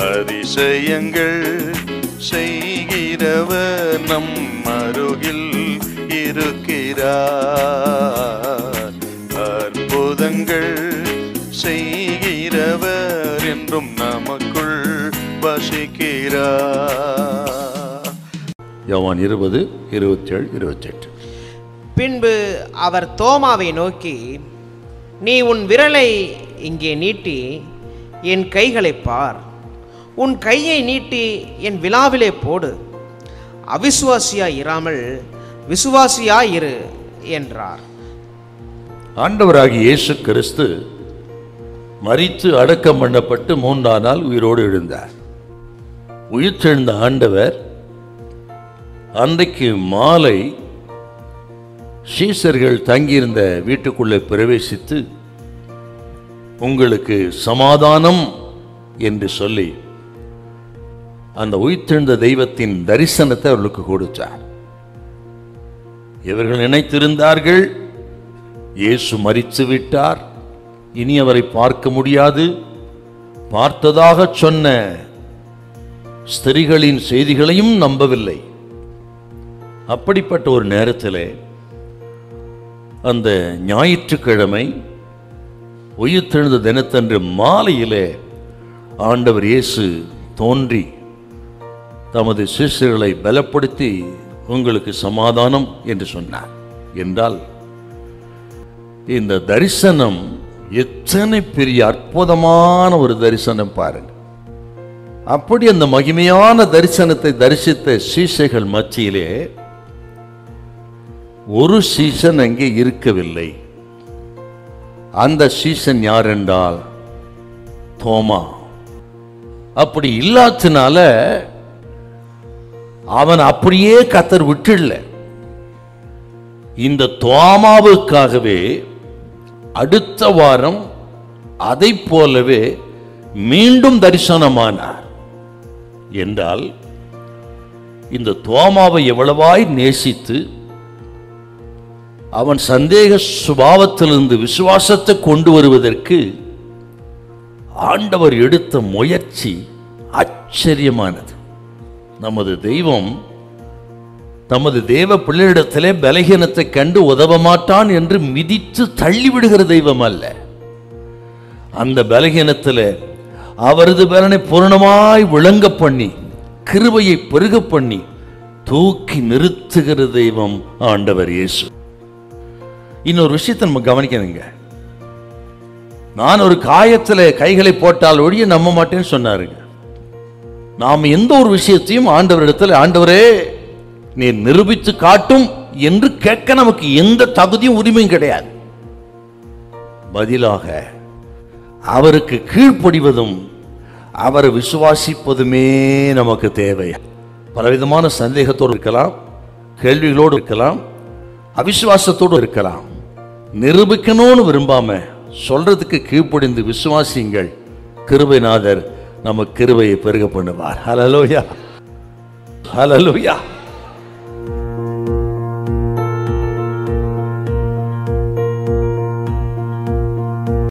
அதிசயங்கள் செய்கிறவர் நம் அருகில் இருக்கிறார். அற்புதங்கள் செய்கிறவர் என்றும் நமக்குள் வசிக்கிறார். யோவான் 20:27-28. பின்பு அவர் தோமாவை நோக்கி, நீ உன் விரலை இங்கே நீட்டி என் கைகளை பார், உன் கையை நீட்டி என் விலாவிலே போடு, அவிசுவாசியாய் இராமல் விசுவாசியாய் இரு என்றார். ஆண்டவராகிய இயேசு கிறிஸ்து மரித்து அடக்கம் பண்ணப்பட்டு 3ஆம் நாள் உயிரோடு எழுந்தார். உயிர்த்தெழுந்த ஆண்டவர் அன்றைக்கு மாலை சீசர்கள் தங்கியிருந்த வீட்டுக்குள்ளே பிரவேசித்து, உங்களுக்கு சமாதானம் என்று சொல்லி அந்த உயிர்த்தெழுந்த தெய்வத்தின் தரிசனத்தை அவர்களுக்கு கொடுத்தார். இவர்கள் நினைத்திருந்தார்கள், இயேசு மரித்து விட்டார், இனி அவரை பார்க்க முடியாது. பார்த்ததாக சொன்ன ஸ்திரீகளின் செய்திகளையும் நம்பவில்லை. அப்படிப்பட்ட ஒரு நேரத்தில் அந்த ஞாயிற்றுக்கிழமை உயிர்த்தெழுந்த தினத்தன்று மாலையிலே ஆண்டவர் இயேசு தோன்றி தமது சிஷ்யர்களை பலப்படுத்தி, உங்களுக்கு சமாதானம் என்று சொன்னார். என்றால் இந்த தரிசனம் எத்தனை பெரிய அற்புதமான ஒரு தரிசனம் பாருங்க. அப்படி அந்த மகிமையான தரிசனத்தை தரிசித்த சீஷைகள் மத்தியிலே ஒரு சீசன் அங்கே இருக்கவில்லை. அந்த சீசன் யார் என்றால் தோமா. அப்படி இல்லாதனால அவன் அப்படியே கர்த்தர் விட்டுள்ள. இந்த தோமாவுக்காகவே அடுத்த வாரம் அதை போலவே மீண்டும் தரிசனமானார். என்றால் இந்த தோமாவை எவ்வளவாய் நேசித்து அவன் சந்தேக சுபாவத்திலிருந்து விசுவாசத்தை கொண்டு வருவதற்கு ஆண்டவர் எடுத்த முயற்சி ஆச்சரியமானது. நமது தெய்வம் தமது தேவ பிள்ளையிடத்திலே பலகீனத்தை கண்டு உதவ மாட்டான் என்று மிதித்து தள்ளிவிடுகிற தெய்வம் அல்ல. அந்த பலகீனத்தில் அவரது பலனை பூரணமாய் விளங்க பண்ணி, கிருபையை பெருக பண்ணி தூக்கி நிறுத்துகிற தெய்வம் ஆண்டவர் இயேசு. இன்னொரு விஷயத்தை நம்ம கவனிக்கணுங்க. நான் ஒரு காயத்தில் கைகளை போட்டால் ஒழிய நம்ப மாட்டேன்னு சொன்னாருங்க. நாம் எந்த ஒரு விஷயத்தையும் ஆண்டவரிடத்தில், ஆண்டவரே நீ நிரூபித்து காட்டும் என்று கேட்க நமக்கு எந்த தகுதியும் உரிமையும் கிடையாது. பதிலாக அவருக்கு கீழ்ப்படிவதும் அவரை விசுவாசிப்பதுமே நமக்கு தேவை. பலவிதமான சந்தேகத்தோடு இருக்கலாம், கேள்விகளோடு இருக்கலாம், அவிசுவாசத்தோடு இருக்கலாம். நிரூபிக்கணும்னு விரும்பாம சொல்றதுக்கு கீழ்ப்படிந்து விசுவாசிங்கள். கிருபைநாதர் நம்ம கிருபையை பெருக பண்ணுவார். ஹல்லேலூயா, ஹல்லேலூயா.